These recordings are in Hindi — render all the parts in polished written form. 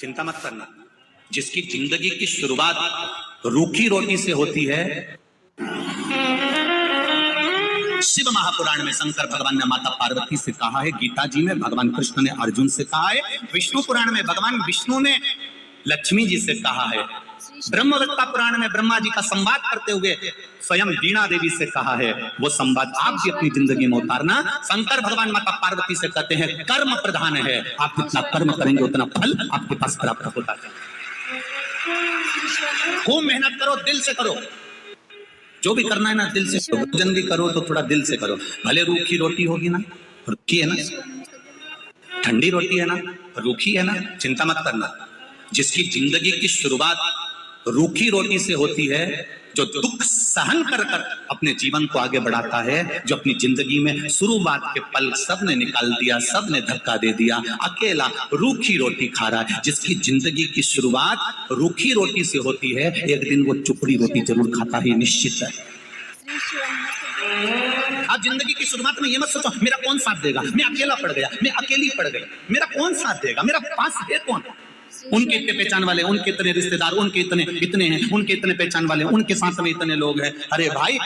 चिंता मत करना, जिसकी जिंदगी की शुरुआत रूखी रोटी से होती है। शिव महापुराण में शंकर भगवान ने माता पार्वती से कहा है, गीता जी में भगवान कृष्ण ने अर्जुन से कहा है, विष्णु पुराण में भगवान विष्णु ने लक्ष्मी जी से कहा है, ब्रह्मवत्ता पुराण में ब्रह्मा जी का संवाद करते हुए स्वयं वीणा देवी से कहा है। वो संवाद आप भी अपनी जिंदगी में उतारना। शंकर भगवान माता पार्वती से कहते हैं कर्म प्रधान है, आप जितना कर्म करेंगे उतना फल आपके पास प्राप्त होता है। खूब मेहनत करो, दिल से करो, जो भी करना है ना दिल से करो। भोजन भी करो तो थोड़ा दिल से करो। भले रूखी रोटी होगी ना, रूखी है ना, ठंडी रोटी है ना, रूखी है ना, चिंता मत करना। जिसकी जिंदगी की शुरुआत रूखी रोटी से होती है, जो दुख सहन कर कर अपने जीवन को आगे बढ़ाता है, जो अपनी जिंदगी में शुरुआत के पल सबने निकाल दिया, सबने धक्का दे दिया, अकेला रूखी रोटी खा रहा है। जिसकी जिंदगी की शुरुआत रूखी रोटी से होती है, एक दिन वो चुपड़ी रोटी जरूर खाता है, निश्चित है। आप जिंदगी की शुरुआत में ये मत सोचो मेरा कौन साथ देगा, मैं अकेला पड़ गया, मैं अकेली पड़ गई, मेरा कौन साथ देगा, मेरा पास है कौन। उनके इतने पहचान वाले, उनके इतने रिश्तेदार, उनके इतने हैं, उनके इतने पहचान वाले, उनके साथ में इतने लोग हैं। अरे भाई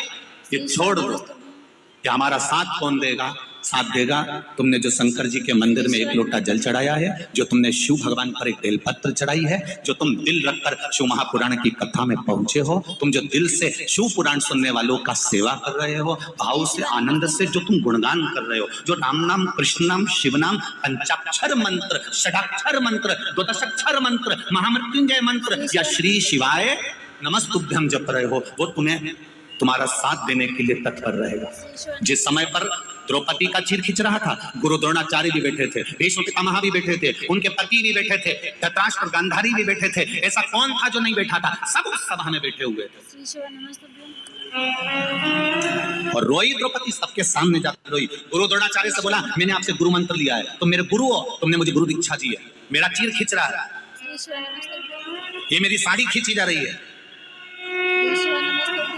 ये छोड़ दो कि हमारा साथ कौन देगा। साथ देगा तुमने जो शंकर जी के मंदिर में एक लोटा जल चढ़ाया है, जो तुमने शिव भगवान पर एक बेलपत्र चढ़ाई है, जो तुम दिल रखकर शिव महापुराण की कथा में पहुंचे हो, तुम जो दिल से शिव पुराण सुनने वालों का सेवा कर रहे हो, भाव से आनंद से जो तुम गुणगान कर रहे हो, जो राम नाम, कृष्ण नाम, शिव नाम, पंचाक्षर मंत्र, षडाक्षर मंत्र, द्वादशाक्षर मंत्र, महामृत्युंजय मंत्र या श्री शिवाय नमस्तुभ्यम जप रहे हो, वो तुम्हें तुम्हारा साथ देने के लिए तत्पर रहेगा। जिस समय पर द्रौपदी का चीर खींच रहा था, गुरु द्रोणाचार्य भी बैठे थे, भीष्म पितामह भी बैठे थे, उनके पति भी बैठे थे, धृतराष्ट्र गांधारी भी बैठे थे। ऐसा कौन था जो नहीं बैठा था? सब उस सभा में बैठे हुए थे और रोई द्रौपदी, सबके सामने जाकर रोई। गुरु द्रोणाचार्य से बोला मैंने आपसे गुरु मंत्र लिया है, तुम मेरे गुरु हो, तुमने मुझे गुरु दीक्षा दी है, मेरा चीर खींच रहा है, ये मेरी साड़ी खींची जा रही है,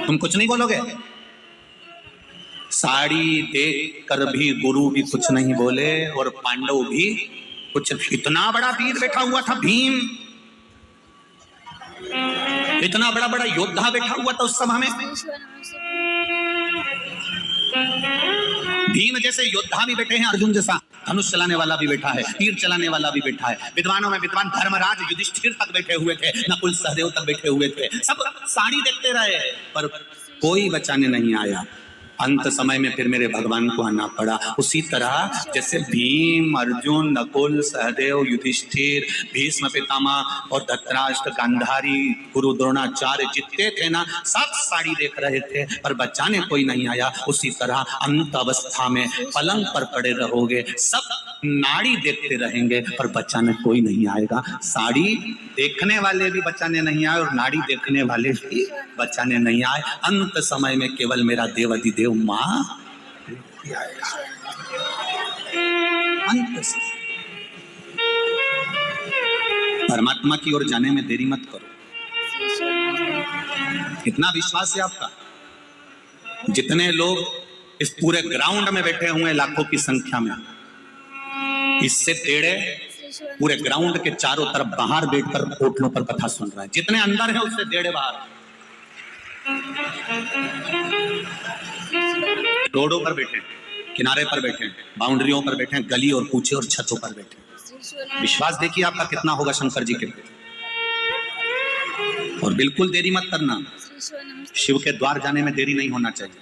तुम कुछ नहीं बोलोगे? साड़ी देख कर भी गुरु भी कुछ नहीं बोले और पांडव भी कुछ। इतना बड़ा वीर बैठा हुआ था भीम, इतना बड़ा बड़ा योद्धा बैठा हुआ था उस सभा में। भीम जैसे योद्धा भी बैठे हैं, अर्जुन जैसा धनुष चलाने वाला भी बैठा है, तीर चलाने वाला भी बैठा है। विद्वानों में विद्वान धर्मराज युधिष्ठिर तक बैठे हुए थे, नकुल सहदेव तक बैठे हुए थे। सब साड़ी देखते रहे पर कोई बचाने नहीं आया। अंत समय में फिर मेरे भगवान को आना पड़ा। उसी तरह जैसे भीम, अर्जुन, नकुल, सहदेव, युधिष्ठिर, भीष्म पितामह और धृतराष्ट्र, गांधारी, गुरु द्रोणाचार्य जितने थे ना, सब साड़ी देख रहे थे पर बचाने कोई नहीं आया। उसी तरह अंत अवस्था में पलंग पर पड़े रहोगे, सब नाड़ी देखते रहेंगे पर बचाने कोई नहीं आएगा। साड़ी देखने वाले भी बचाने नहीं आए और नाड़ी देखने वाले भी बचाने नहीं आए। अंत समय में केवल मेरा देवाधिदेव मां आएगा। अंत समय परमात्मा की ओर जाने में देरी मत करो। कितना विश्वास है आपका? जितने लोग इस पूरे ग्राउंड में बैठे हुए हैं लाखों की संख्या में, इससे टेढ़े पूरे ग्राउंड के चारों तरफ बाहर बैठकर होटलों पर कथा सुन रहा है। जितने अंदर है उससे टेढ़े बाहर, रोडों पर बैठे, किनारे पर बैठे, बाउंड्रियों पर बैठे, गली और कूचे और छतों पर बैठे। विश्वास देखिए आपका कितना होगा शंकर जी के प्रति। और बिल्कुल देरी मत करना, शिव के द्वार जाने में देरी नहीं होना चाहिए।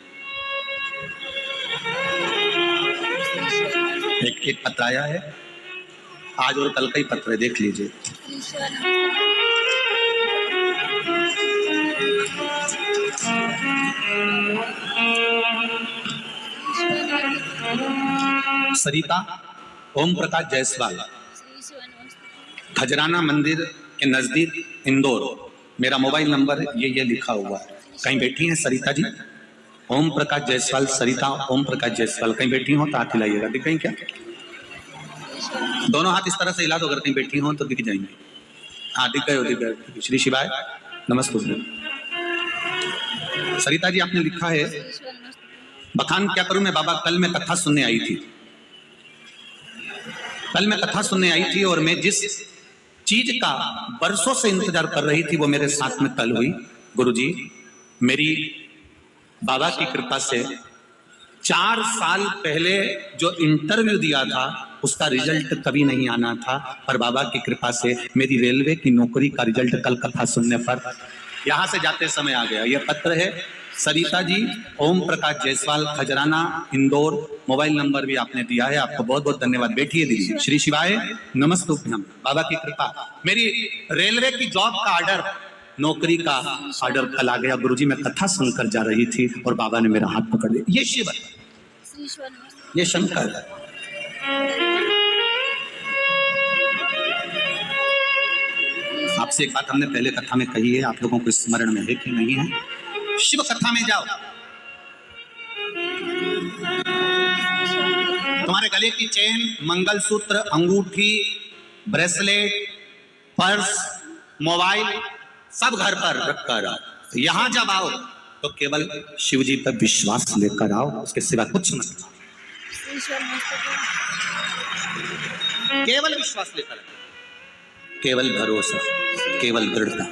एक पत्र आया है आज और कल का ही पत्र है, देख लीजिए। सरिता ओम प्रकाश जायसवाल, खजराना मंदिर के नजदीक, इंदौर। मेरा मोबाइल नंबर ये लिखा हुआ है। कहीं बैठी हैं सरिता जी? ओम प्रकाश जायसवाल, सरिता ओम प्रकाश जायसवाल कहीं बैठी हो तो हाथ हिलाइएगा। दिख गई क्या? दोनों हाथ इस तरह से हिला दो, अगर कहीं बैठी हो तो दिख जाएंगे। हाँ दिख गए, दिख गए। श्री शिवाय नमस्ते। सरिता जी आपने लिखा है, बखान क्या करूं मैं बाबा, कल मैं कथा सुनने आई थी। कल मैं कथा सुनने आई थी और मैं जिस चीज का बरसों से इंतजार कर रही थी, वो मेरे साथ में कल हुई। गुरुजी, मेरी बाबा की कृपा से 4 साल पहले जो इंटरव्यू दिया था उसका रिजल्ट कभी नहीं आना था, पर बाबा की कृपा से मेरी रेलवे की नौकरी का रिजल्ट कल कथा सुनने पर यहां से जाते समय आ गया। यह पत्र है सरिता जी, ओम प्रकाश जायसवाल, खजराना, इंदौर। मोबाइल नंबर भी आपने दिया है, आपको बहुत बहुत धन्यवाद। बैठिए दीजिए। श्री शिवाय नमस्तुभ्यम। बाबा की कृपा, मेरी रेलवे की जॉब का ऑर्डर, नौकरी का ऑर्डर कल आ गया। गुरुजी, मैं कथा सुनकर जा रही थी और बाबा ने मेरा हाथ पकड़ लिया। ये शिव है, ये शंकर है। आपसे एक बात हमने पहले कथा में कही है, आप लोगों को स्मरण में है कि नहीं है? शिव कथा में जाओ, तुम्हारे गले की चेन, मंगलसूत्र, अंगूठी, ब्रेसलेट, पर्स, मोबाइल सब घर पर रखकर आओ। यहां जब आओ तो केवल शिव जी पर विश्वास लेकर आओ, उसके सिवा कुछ मत करो। केवल विश्वास लेकर आओ, केवल भरोसा, केवल दृढ़ता,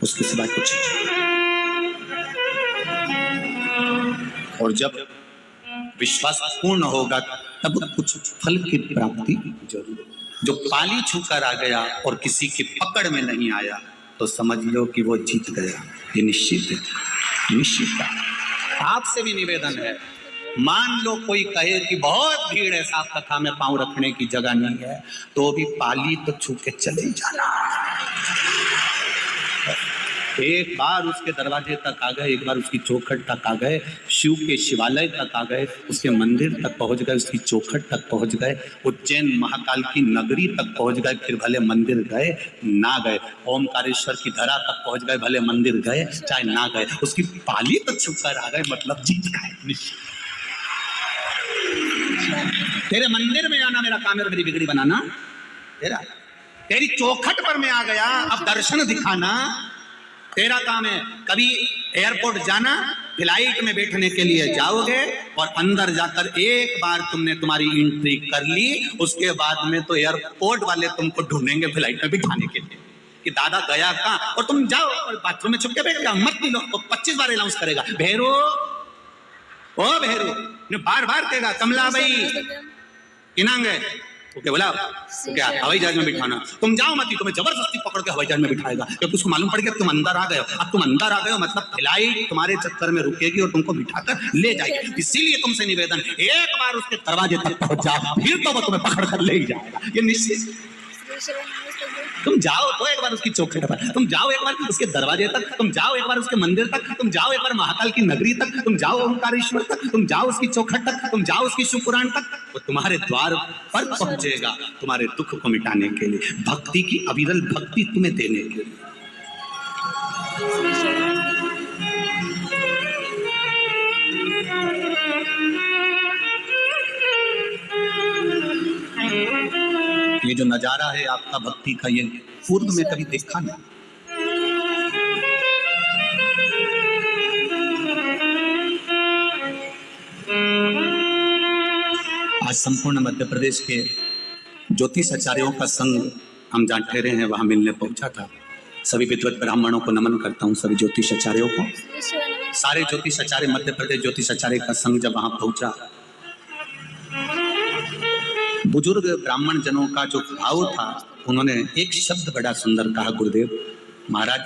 उसके सिवा कुछ नहीं। और जब विश्वास पूर्ण होगा तब कुछ फल की प्राप्ति जरूर। जो पाली छूकर आ गया और किसी की पकड़ में नहीं आया तो समझ लो कि वो जीत गया। ये निश्चित है, निश्चित है। आपसे भी निवेदन है, मान लो कोई कहे कि बहुत भीड़ है, साफ कथा में पांव रखने की जगह नहीं है, तो भी पाली तो छू के चले जाना। एक बार उसके दरवाजे तक आ गए, एक बार उसकी चौखट तक आ गए, शिव के शिवालय तक आ गए, उसके मंदिर तक पहुंच गए, उसकी चौखट तक पहुंच गए, उज्जैन महाकाल की नगरी तक पहुंच गए, फिर भले मंदिर गए ना गए, ओमकारेश्वर की धरा तक पहुंच गए, भले मंदिर गए चाहे ना गए, उसकी पाली तो छूकर आ गए, मतलब जीत गए। तेरे मंदिर में आना मेरा काम है, मेरी बिगड़ी बनाना तेरा। तेरी चौखट पर मैं आ गया, अब दर्शन दिखाना तेरा काम है। कभी एयरपोर्ट जाना, फ्लाइट में बैठने के लिए जाओगे और अंदर जाकर एक बार तुमने तुम्हारी एंट्री कर ली, उसके बाद में तो एयरपोर्ट वाले तुमको ढूंढेंगे फ्लाइट में बिठाने के लिए कि दादा गया कहाँ, और तुम जाओ और बाथरूम में छुप के बैठ जाओ, मत मिलो, 25 बार अनाउंस करेगा, भैरू ओ भैरू, बार बार कहेगा कमला भाई किनांग है, ओके बोला तो क्या हवाई जहाज में बिठाना, तुम जाओ मत, तुम्हें जबरदस्ती पकड़ के हवाई जहाज में बिठाएगा, क्योंकि उसको मालूम पड़ गया तुम अंदर आ गए हो। अब तुम अंदर आ गए हो मतलब फ्लाइट तुम्हारे चक्कर में रुकेगी और तुमको बिठाकर ले जाएगी। इसीलिए तुमसे निवेदन, एक बार उसके दरवाजे तक पहुंच जाओ, फिर तो वो तुम्हें पकड़ कर ले ही जाएगा, ये निश्चित। तुम जाओ तो एक बार उसकी चौखट पर, तुम जाओ एक बार उसके दरवाजे तक, तुम जाओ एक बार उसके मंदिर तक, तुम जाओ एक बार महाकाल की नगरी तक, तुम जाओ ओंकारेश्वर तक, तुम जाओ उसकी चौखट तक, तुम जाओ उसकी शिवपुराण तक, वो तुम्हारे द्वार पर पहुंचेगा तुम्हारे दुख को मिटाने के लिए, भक्ति की अविरल भक्ति तुम्हें देने के लिए। ये जो नजारा है आपका भक्ति का, ये पूर्व में कभी देखा नहीं। आज संपूर्ण मध्य प्रदेश के ज्योतिष आचार्यों का संघ हम जहाँ ठहरे हैं वहां मिलने पहुंचा था। सभी विद्वत ब्राह्मणों को नमन करता हूं, सभी ज्योतिष आचार्यों को, सारे ज्योतिष आचार्य, मध्य प्रदेश ज्योतिष आचार्य का संघ जब वहां पहुंचा, बुजुर्ग ब्राह्मण जनों का जो भाव था, उन्होंने एक शब्द बड़ा सुंदर कहा, गुरुदेव महाराज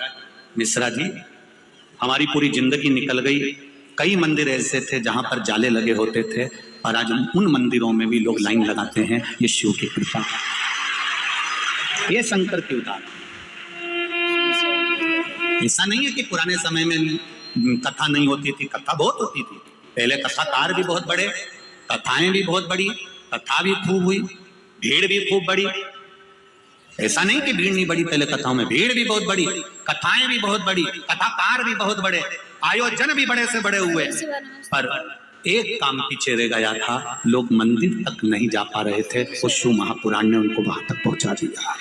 मिश्रा जी, हमारी पूरी जिंदगी निकल गई, कई मंदिर ऐसे थे जहां पर जाले लगे होते थे और आज उन मंदिरों में भी लोग लाइन लगाते हैं, ये शिव की कृपा, ये शंकर की उदाहरण। ऐसा नहीं है कि पुराने समय में कथा नहीं होती थी, कथा बहुत होती थी, पहले कथाकार भी बहुत बड़े, कथाएं भी बहुत बड़ी, कथा भी खूब हुई, भीड़ भी खूब बड़ी। ऐसा नहीं कि भीड़ नहीं बड़ी, पहले कथाओं में भीड़ भी बहुत बड़ी, कथाएं भी बहुत बड़ी, कथाकार भी बहुत बड़े, आयोजन भी बड़े से बड़े हुए, पर एक काम पीछे रह गया था, लोग मंदिर तक नहीं जा पा रहे थे, उस शिव महापुराण ने उनको वहां तक पहुंचा दिया,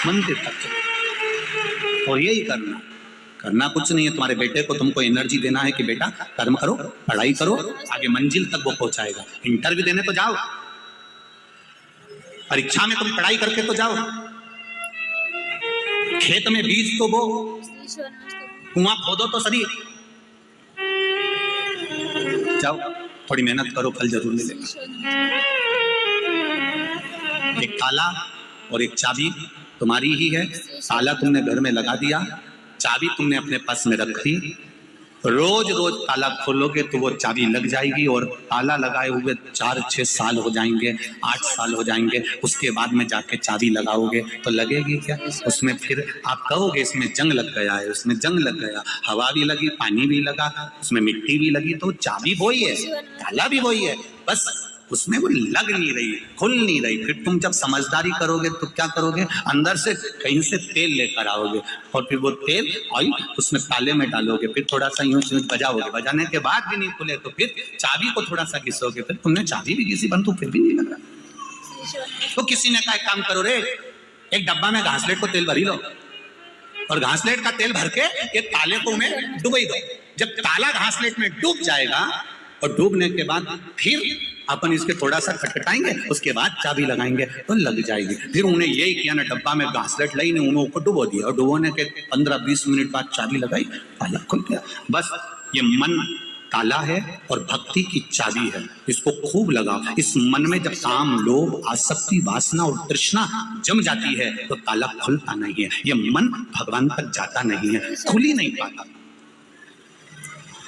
मंदिर तक। और यही करना कुछ नहीं है, तुम्हारे बेटे को तुमको एनर्जी देना है कि बेटा कर्म करो, पढ़ाई करो, आगे मंजिल तक वो पहुंचाएगा। इंटरव्यू देने तो जाओ, परीक्षा में तुम पढ़ाई करके तो जाओ, खेत में बीज तो बो, कुआं खोदो तो सही। जाओ थोड़ी मेहनत करो, फल जरूर मिलेगा। एक ताला और एक चाबी तुम्हारी ही है। ताला तुमने घर में लगा दिया, चाबी तुमने अपने पास में रखी। रोज रोज ताला खोलोगे तो वो चाबी लग जाएगी, और ताला लगाए हुए 4-6 साल हो जाएंगे, 8 साल हो जाएंगे। उसके बाद में जाके चाबी लगाओगे तो लगेगी क्या? उसमें फिर आप कहोगे इसमें जंग लग गया है, उसमें जंग लग गया। हवा भी लगी, पानी भी लगा, उसमें मिट्टी भी लगी, तो चाबी वही है, ताला भी वही है, बस उसमें वो लग नहीं रही, खुल नहीं रही। फिर तुम जब समझदारी करोगे तो क्या करोगे? अंदर से कहीं से तेल लेकर आओगे, और फिर वो तेल ऑयल उसमें ताले में डालोगे, फिर थोड़ा सा यूं यूं बजाओगे, बजाने के बाद भी नहीं खुले तो फिर चाबी को थोड़ा सा घिसोगे, फिर तुमने चाबी भी घिसी परंतु फिर भी नहीं लग रहा। तो किसी ने कहा एक काम करो रे, एक डब्बा में घासलेट को तेल भरी लो, और घासलेट का तेल भर के एक ताले को में डुबोई दो। जब ताला घासलेट में डूब जाएगा, और डूबने के बाद फिर अपन इसके थोड़ा सा खटखटाएंगे, उसके बाद चाबी लगाएंगे तो लग जाएगी। फिर उन्हें यही किया ना, डब्बा में घासलेट लाई, उन्होंने ऊपर डुबो दिया, और डुबोने के 15-20 मिनट बाद चाबी लगाई, ताला खुल गया। बस ये मन ताला है और भक्ति की चाबी है, इसको खूब लगाओ। इस मन में जब काम, लोभ, आसक्ति, वासना और तृष्णा जम जाती है तो ताला खुलता नहीं है। ये मन भगवान तक जाता नहीं है, खुल ही नहीं पाता।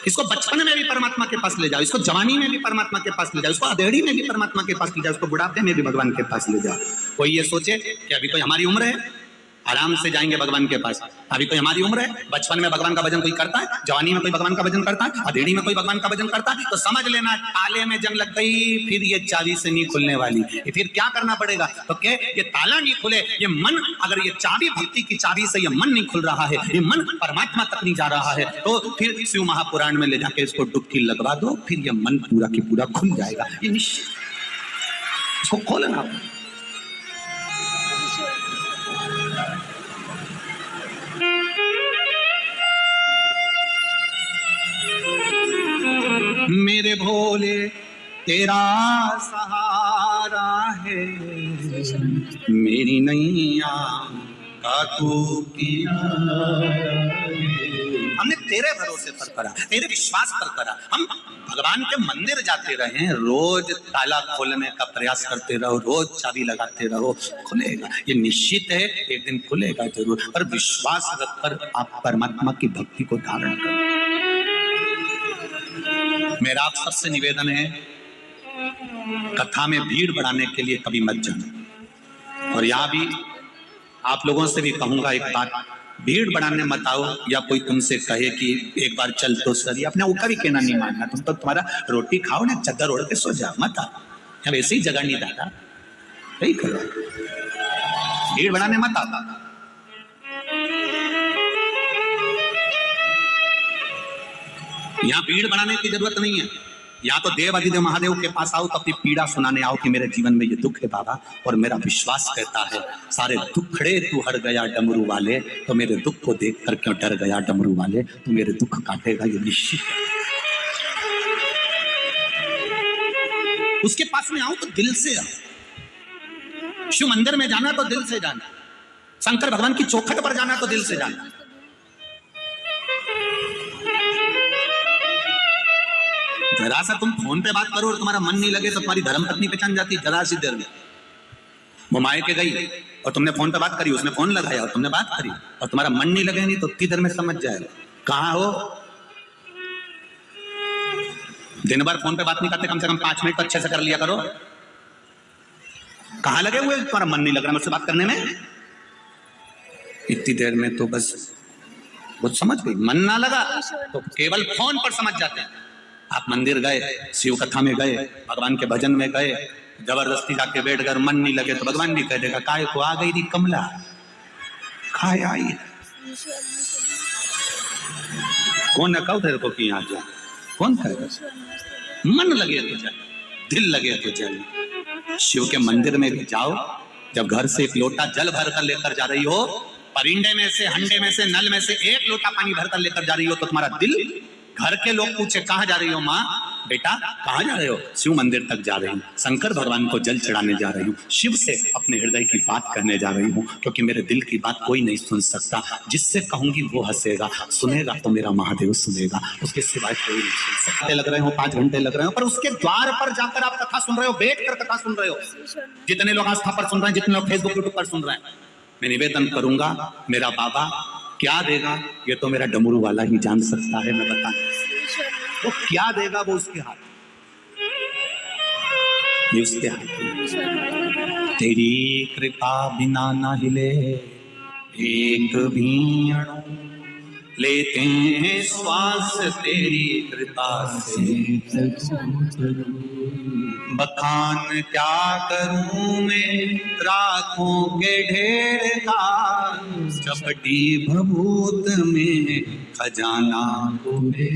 इसको बचपन में भी परमात्मा के पास ले जाओ, इसको जवानी में भी परमात्मा के पास ले जाओ, इसको अधेड़ी में भी परमात्मा के पास ले जाओ, इसको बुढ़ापे में भी भगवान के पास ले जाओ। कोई ये सोचे कि अभी कोई हमारी उम्र है, आराम से जाएंगे भगवान के पास। अभी कोई हमारी उम्र है, बचपन में भगवान का भजन कोई करता है, जवानी में कोई भगवान का भजन करता है, अधेड़ी में कोई भगवान का भजन करता है, तो समझ लेना ताले में जंग लग गई, फिर ये चाबी से नहीं खुलने वाली। फिर क्या करना पड़ेगा? तो क्या ये ताला नहीं खुले, ये मन, अगर ये चाबी भक्ति की चाबी से ये मन नहीं खुल रहा है, ये मन परमात्मा तक नहीं जा रहा है, तो फिर शिव महापुराण में ले जाके इसको डुबकी लगवा दो, फिर ये मन पूरा की पूरा खुल जाएगा। ये निश्चित, इसको खोलना। मेरे भोले तेरा सहारा है, मेरी नैया का तू किनारा है। हमने तेरे भरोसे पर करा, तेरे विश्वास पर करा। हम भगवान के मंदिर जाते रहे, रोज ताला खोलने का प्रयास करते रहो, रोज चाबी लगाते रहो, खुलेगा। ये निश्चित है एक दिन खुलेगा जरूर, पर विश्वास रखकर आप परमात्मा की भक्ति को धारण करो। मेरा आप सबसे निवेदन है, कथा में भीड़ बढ़ाने के लिए कभी मत जाना। और यहाँ भी आप लोगों से भी कहूंगा एक बात, भीड़ बढ़ाने मत आओ, या कोई तुमसे कहे कि एक बार चल तो सर, अपने ऊपर ही कहना नहीं मानना। तुम तो तुम्हारा रोटी खाओ ना, चद्दर ओढ़ के सो जाओ, मत आओ। अब ऐसी जगह नहीं दादा, यही करो, भीड़ बढ़ाने मत आओ। यहाँ भीड़ बढ़ाने की जरूरत नहीं है। या तो देव अधिदेव महादेव के पास आओ तो अपनी पीड़ा सुनाने आओ कि मेरे जीवन में ये दुख है बाबा, और मेरा विश्वास कहता है सारे दुखड़े तू हर गया डमरू वाले, तो मेरे दुख को देख कर क्यों डर गया डमरू वाले, तो मेरे दुख काटेगा ये निश्चित है। उसके पास में आओ तो दिल से आओ। शिव मंदिर में जाना तो दिल से जाना, शंकर भगवान की चौखट पर जाना तो दिल से जाना। जरा सा तुम फोन पे बात करो और तुम्हारा मन नहीं लगे तो तुम्हारी धर्मपत्नी पहचान जाती, जरा सी देर में। वो मायके गई और तुमने फोन पे बात करी, उसने फोन लगाया और तुमने बात करी, और तुम्हारा मन नहीं लगे नहीं तो उतनी देर में समझ जाएगा कहाँ हो। दिन भर फोन पे बात नहीं करते, कम से कम 5 मिनट तो अच्छे से कर लिया करो। कहाँ लगे हुए, तुम्हारा मन नहीं लग रहा मुझसे बात करने में, इतनी देर में तो बस वो समझ गई। मन ना लगा तो केवल फोन पर समझ जाते हैं। आप मंदिर गए, शिव कथा में गए, भगवान के भजन में गए, जबरदस्ती जाके बैठ कर मन नहीं लगे तो भगवान भी कह देगा काय को आ गई थी कमला, खाए आई। कौन कहो तेरे को कि यहाँ जा, कौन कहेगा? मन लगे तो जाए, दिल लगे तो जाए। शिव के मंदिर में भी जाओ, जब घर से एक लोटा जल भर कर लेकर जा रही हो, परिंडे में से, हंडे में से, नल में से एक लोटा पानी भर कर लेकर जा रही हो, तो तुम्हारा दिल, घर के लोग पूछे कहाँ जा रही हो माँ, बेटा कहाँ जा रहे हो? शिव मंदिर तक जा रही हूँ, शंकर भगवान को जल चढ़ाने जा रही हूँ, शिव से अपने हृदय की बात कहने जा रही हूँ, क्योंकि मेरे दिल की बात कोई नहीं सुन सकता। जिससे कहूंगी वो हंसेगा, सुनेगा तो मेरा महादेव सुनेगा, उसके सिवाय कोई नहीं सुन सकता। लग रहे हो 5 घंटे लग रहे हो, पर उसके द्वार पर जाकर आप कथा सुन रहे हो, बैठ कर कथा सुन रहे हो। जितने लोग आस्था पर सुन रहे हैं, जितने लोग फेसबुक यूट्यूब पर सुन रहे हैं, मैं निवेदन करूंगा, मेरा बाबा क्या देगा ये तो मेरा डमरू वाला ही जान सकता है। मैं बता वो क्या देगा, वो उसके हाथ, ये उसके हाथ। तेरी कृपा बिना न हिले एक भी अणु, लेते हैं श्वास तेरी कृपा से। बखान क्या करूं मैं राखों के ढेर का, चपटी भभूत में खजाना तूने।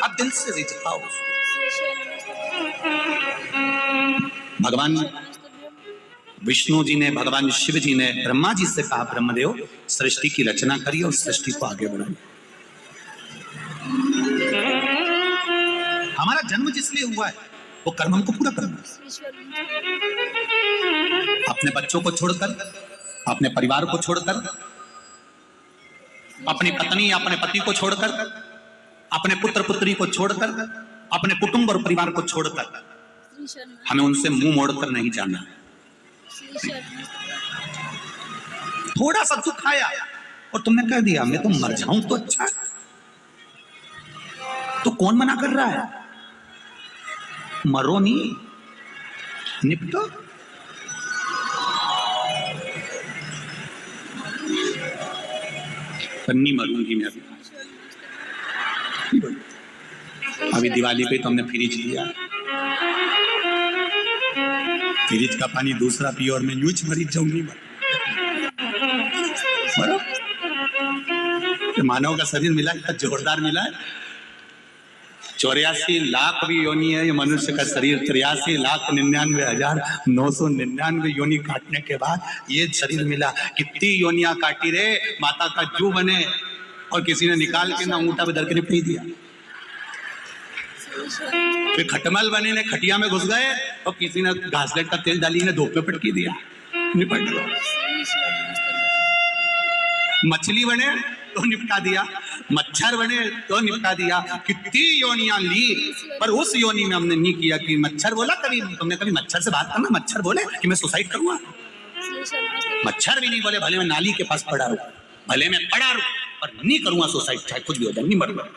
आप दिल से रिझाओ। भगवान विष्णु जी ने, भगवान शिव जी ने ब्रह्मा जी से कहा, ब्रह्मदेव सृष्टि की रचना करिए और सृष्टि को आगे बढ़ाइए। हमारा जन्म जिसलिए हुआ है वो कर्म हमको पूरा करना। अपने बच्चों को छोड़कर, अपने परिवार को छोड़कर, अपनी पत्नी अपने पति को छोड़कर, अपने पुत्र पुत्री को छोड़कर, अपने कुटुंब और परिवार को छोड़कर हमें उनसे मुंह मोड़कर नहीं जाना। थोड़ा सा दुख आया और तुमने कह दिया मैं तो मर जाऊं तो अच्छा है, तो कौन मना कर रहा है? मरो नहीं, निपटो। नहीं मरूंगी मैं अभी दिवाली पे तो हमने फ्रिज लिया, फ्रिज का पानी दूसरा पियो और मैं यूज मरीज जाऊंगी। मानव का शरीर मिला है, जोरदार मिला है। 84 लाख भी योनि है ये मनुष्य का शरीर। 83,99,999 योनि काटने के बाद ये शरीर मिला। कितनी योनियां काटी रे, माता का जू बने और किसी ने निकाल के ना ऊँटा पे धर के निपट दिया। फिर खटमल बने ने खटिया में घुस गए और किसी ने घासलेट का तेल डाली ने धूप पे पटकी दिया, निपट गया। मछली बने तो निपटा दिया, मच्छर बने तो निपटा दिया। कितनी योनियां ली, पर उस योनि में हमने नहीं किया कि मच्छर बोला। कभी तुमने कभी मच्छर से बात करना? मच्छर बोले कि मैं सुसाइड करूंगा? मच्छर भी नहीं बोले भले मैं नाली के पास पड़ा रहूं, भले मैं पड़ा रहूं, पर नहीं करूंगा सुसाइड, चाहे कुछ भी हो जाए, नहीं मरूंगा।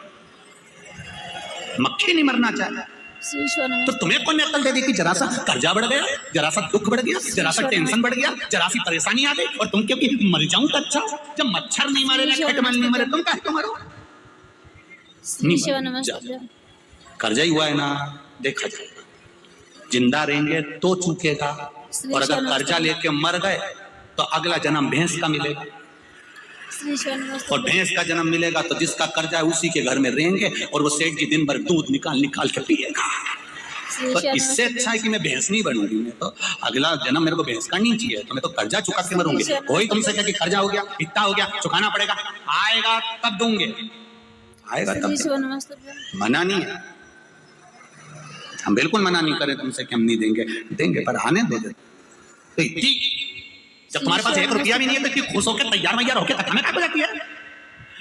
मक्खी नहीं मरना चाहता। तो तुम्हें कौन ने अकल दे दी कि जरा सा कर्जा बढ़ गया, जरा सा दुख बढ़ गया, जरा सा टेंशन बढ़ गया, जरा सी परेशानी आ गई और तुम क्योंकि मर जाऊं तो अच्छा। जब मच्छर नहीं मारे, खटमल नहीं मारे, तुम काहे तो मरो? कर्जा ही हुआ है ना, देखा जाएगा। जिंदा रहेंगे तो चूकेगा, और अगर कर्जा लेके मर गए तो अगला जन्म भैंस का मिलेगा, और भैंस का जन्म मिलेगा तो जिसका कर्जा है उसी के घर में रहेंगे और वो सेठ जी दिन भर दूध निकाल निकाल के पिएगा। तो इससे अच्छा है कि मैं भैंस नहीं बनूंगी, मैं तो अगला जन्म मेरे को भैंस का नहीं चाहिए, तो मैं तो कर्जा चुका के मरूंगी। कोई तुमसे क्या कि कर्जा हो गया, इतना हो गया, चुकाना पड़ेगा, आएगा तब दूंगे, आएगा तब। मना नहीं है, हम बिल्कुल मना नहीं करें तुमसे कि हम नहीं देंगे, देंगे पर आने दो। तो इतनी जब तुम्हारे पास 1 रुपया भी नहीं है तो इतनी खुश होकर तैयार मैयार होकर कथा में क्या जाती है?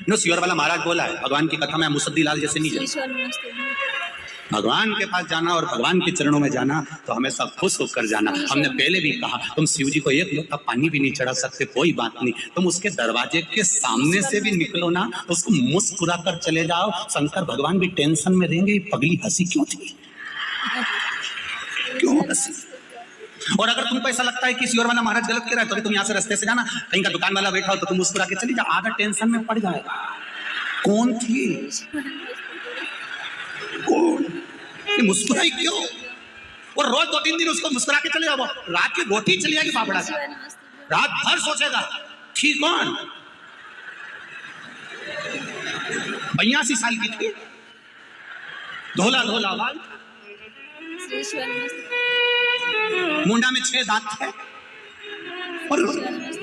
नो सियोर वाला महाराज बोला है भगवान की कथा में मुसद्दी लाल जैसे नहीं जाए। भगवान के पास जाना और भगवान के चरणों में जाना तो हमेशा खुश होकर जाना। हमने पहले भी कहा तुम शिव जी को 1 लोटा पानी भी नहीं चढ़ा सकते, कोई बात नहीं, तुम उसके दरवाजे के सामने से भी निकलो ना, उसको मुस्कुरा कर चले जाओ। शंकर भगवान भी टेंशन में रहेंगे, पगली हंसी क्यों थी, क्यों हंसी? और अगर तुमको ऐसा लगता है कि सियोर वाला महाराज गलत कह रहा है तो तुम यहाँ से रास्ते से जाना, कहीं का दुकान वाला बैठा हो तो तुम मुस्कुरा के चली जाओ, आधा टेंशन में पड़ जाएगा। कौन थी, कौन मुस्कुराई क्यों? और रोज 2-3 दिन उसको मुस्कुरा के चले जाओ, रात की रोटी चली जाएगी पापड़ा से, रात भर सोचेगा ठीक कौन? 82 साल की थी, धोला धोला बाल, मुंडा में 6 दांत थे और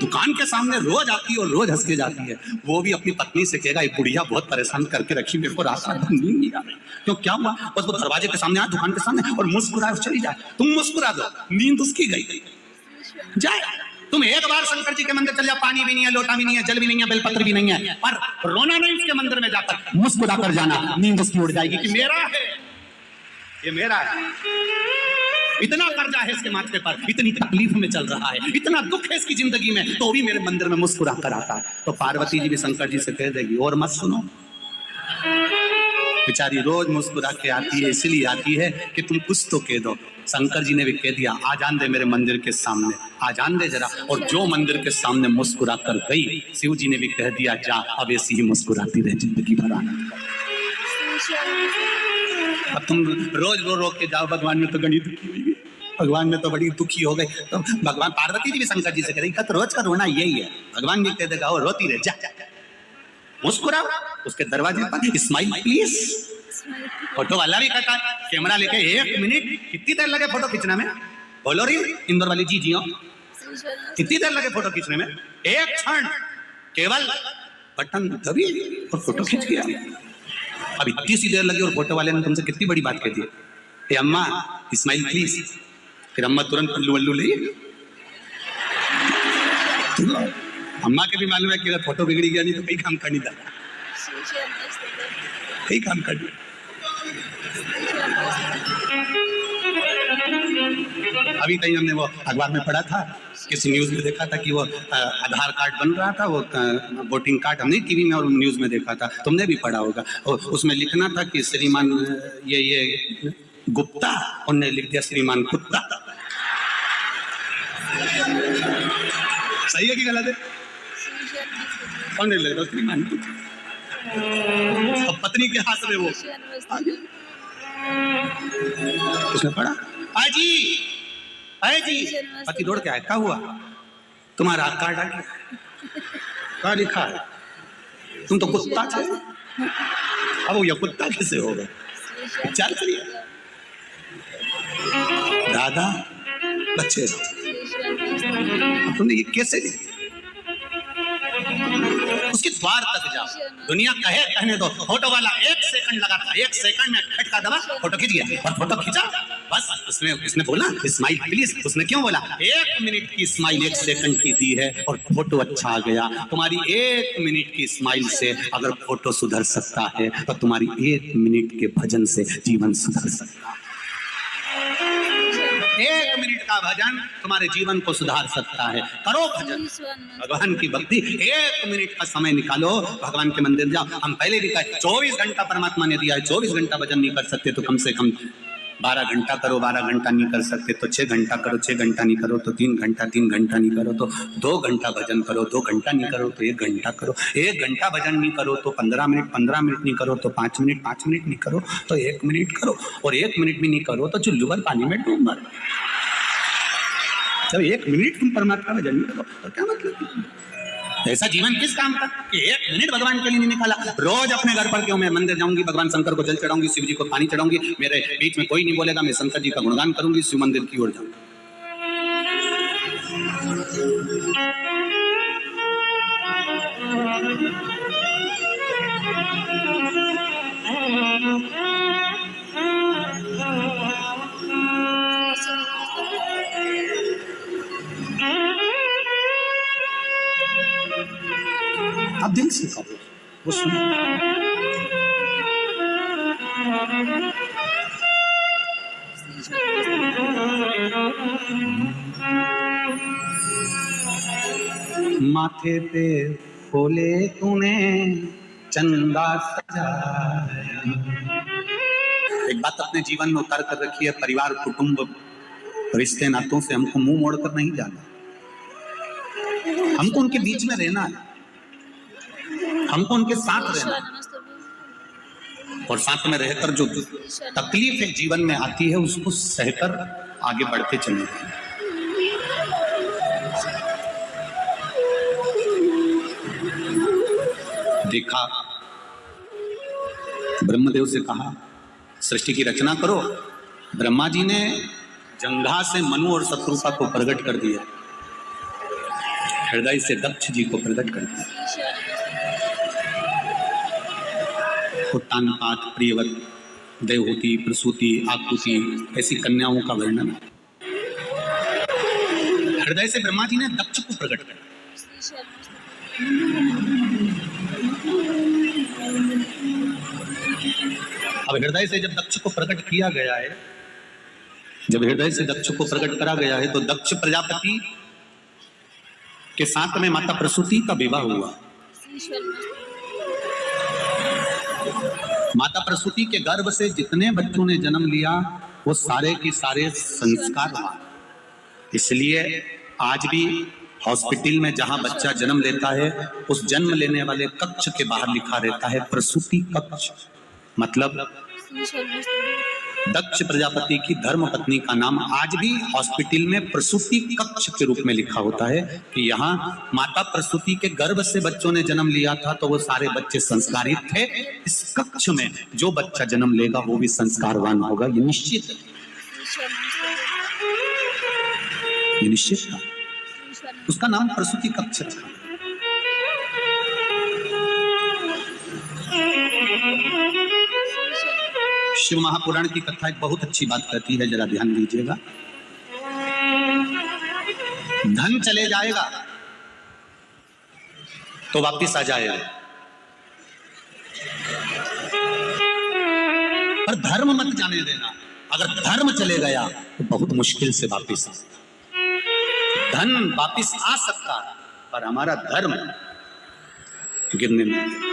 दुकान के सामने रोज आती है और रोज हंस के जाती है। वो भी अपनी पत्नी से कहेगा ये बुढ़िया बहुत परेशान करके रखी, मेरे को रात रात नींद नहीं आ रही। क्यों, क्या हुआ? बस वो दरवाजे के सामने आए, दुकान के सामने, और मुस्कुराए और चली जाए। तुम मुस्कुरा दो, नींद उसकी गई जाए। तुम एक बार शंकर जी के मंदिर चल जाओ, पानी भी नहीं है, लोटा भी नहीं है, जल भी नहीं है, बेलपत्र भी नहीं है, पर रोना नहीं उसके मंदिर में जाकर, मुस्कुरा कर जाना, नींद उसकी उड़ जाएगी कि मेरा है, ये मेरा है। इतना कर्जा है इसके माथे पर, इतनी तकलीफ में चल रहा है, इतना दुख है इसकी जिंदगी में, तो भी मेरे मंदिर में मुस्कुरा कर आता है। तो पार्वती जी भी शंकर जी से कह देगी और मत सुनो, बेचारी रोज मुस्कुरा के आती है, इसलिए आती है कि तुम कुछ तो कह दो। शंकर जी ने भी कह दिया, आ जान दे मेरे मंदिर के सामने, आ जान दे जरा। और जो मंदिर के सामने मुस्कुरा कर गई, शिव जी ने भी कह दिया जा, अब ऐसी ही मुस्कुराती रहे जिंदगी भर आनंद। अब तुम रोज रो रो के जाओ, भगवान में तो गणित दुखी हुई, भगवान में तो बड़ी दुखी हो गए। तो भगवान पार्वती जी भी शंकर जी से कह रही, रोज का रोना यही है। भगवान भी कह देगा, और रोती रहे, जा मुस्कुराओ। उसके दरवाजे पर स्माइल प्लीज। फोटो वाला भी कहता है, कैमरा लेके 1 मिनट, कितनी देर लगे फोटो खींचने में? बोलो री इंदौर वाली जी जियो, कितनी देर लगे फोटो खींचने में? 1 क्षण, केवल बटन दबी और फोटो खींच गया। अब इतनी सी देर लगी और फोटो वाले ने तुमसे कितनी बड़ी बात कह दी, ए अम्मा स्माइल प्लीज। फिर अम्मा तुरंत पल्लू वल्लू ले, अम्मा के भी मालूम है कि अगर फोटो बिगड़ी गया नहीं तो कई काम करनी था, कई काम करनी। अभी कहीं हमने वो अखबार में पढ़ा था, किसी न्यूज में देखा था कि वो आधार कार्ड बन रहा था, वो वोटिंग कार्ड, हमने टीवी में और न्यूज में देखा था, तुमने भी पढ़ा होगा। और उसमें लिखना था कि श्रीमान ये गुप्ता, उन्होंने लिख दिया श्रीमान कुत्ता। सही है कि गलत है? कौन लिख रहा श्रीमान कुत्ता? पत्नी के हाथ में वो उसने पढ़ा, आजी जी, पति दौड़ के आया, क्या हुआ? तुम्हारा कार्ड आ गया, क्या लिखा है? तुम तो कुत्ता थे। अब वो ये कुत्ता कैसे होगा? विचार करिए दादा, बच्चे तुमने ये कैसे लिखा? उसके द्वार तक जाओ, दुनिया कहे कहने दो। फोटो वाला 1 सेकंड लगा था, 1 सेकंड में खटका दबा, फोटो खींच गया और फोटो खींचा बस। उसने बोला स्माइल प्लीज। उसने क्यों बोला? 1 मिनट की स्माइल 1 सेकंड की दी है और फोटो अच्छा आ गया। तुम्हारी 1 मिनट की स्माइल से अगर फोटो सुधर सकता है तो तुम्हारी 1 मिनट के भजन से जीवन सुधर सकता है। 1 मिनट का भजन तुम्हारे जीवन को सुधार सकता है। करो भजन, भगवान की भक्ति, 1 मिनट का समय निकालो, भगवान के मंदिर जाओ। हम पहले भी कहे 24 घंटा परमात्मा ने दिया है, 24 घंटा भजन नहीं कर सकते तो कम से कम 12 घंटा करो। 12 घंटा नहीं कर सकते तो 6 घंटा करो। 6 घंटा नहीं करो तो 3 घंटा। 3 घंटा नहीं करो तो 2 घंटा भजन करो। 2 घंटा नहीं करो तो 1 घंटा करो। 1 घंटा भजन नहीं करो तो 15 मिनट। 15 मिनट नहीं करो तो 5 मिनट। 5 मिनट नहीं करो तो 1 मिनट करो। और 1 मिनट भी नहीं करो तो चुल्लू भर पानी में डूब मरो। जब 1 मिनट तुम परमात्मा में जन्म करो तो क्या मतलब? ऐसा जीवन किस काम का कि 1 मिनट भगवान के लिए नहीं निकाला? रोज अपने घर पर क्यों, मैं मंदिर जाऊंगी, भगवान शंकर को जल चढ़ाऊंगी, शिव जी को पानी चढ़ाऊंगी, मेरे बीच में कोई नहीं बोलेगा, मैं शंकर जी का गुणगान करूंगी, शिव मंदिर की ओर जाऊंगी। आप दिल से कहो, वो सुनो। माथे पे खोले तूने चंदा सजाया। एक बात अपने जीवन में उतार कर रखी है, परिवार, कुटुंब, रिश्ते नातों से हमको मुंह मोड़कर नहीं जाना। हमको उनके बीच में रहना है, हमको उनके साथ रहना और साथ में रहकर जो तकलीफ एक जीवन में आती है उसको सहकर आगे बढ़ते चलना। देखा, ब्रह्मदेव से कहा सृष्टि की रचना करो। ब्रह्मा जी ने जंघा से मनु और शत्रुपा को प्रकट कर दिया। हृदय से दक्ष जी को प्रकट करता है। उत्तानपाद, प्रियवत, देवहूति, प्रसूति, आकुति, ऐसी कन्याओं का वर्णन। हृदय से ब्रह्मा जी ने दक्ष को प्रकट किया। अब हृदय से जब दक्ष को प्रकट किया गया है, जब हृदय से दक्ष को प्रकट करा गया है, तो दक्ष प्रजापति के साथ में माता प्रसूति का विवाह हुआ। माता प्रसूति के गर्भ से जितने बच्चों ने जन्म लिया वो सारे के सारे संस्कारवान। इसलिए आज भी हॉस्पिटल में जहां बच्चा जन्म लेता है, उस जन्म लेने वाले कक्ष के बाहर लिखा रहता है प्रसूति कक्ष। मतलब दक्ष प्रजापति की धर्म पत्नी का नाम आज भी हॉस्पिटल में प्रसूति कक्ष के रूप में लिखा होता है कि यहाँ माता प्रसूति के गर्भ से बच्चों ने जन्म लिया था, तो वो सारे बच्चे संस्कारित थे। इस कक्ष में जो बच्चा जन्म लेगा वो भी संस्कारवान होगा, ये निश्चित है, ये निश्चित था। उसका नाम प्रसूति कक्ष था। शिव महापुराण की कथा एक बहुत अच्छी बात कहती है, जरा ध्यान दीजिएगा। धन चले जाएगा तो वापिस आ जाएगा, पर धर्म मत जाने देना। अगर धर्म चले गया तो बहुत मुश्किल से वापिस आ सकता। धन वापिस आ सकता है, पर हमारा धर्म गिरने में।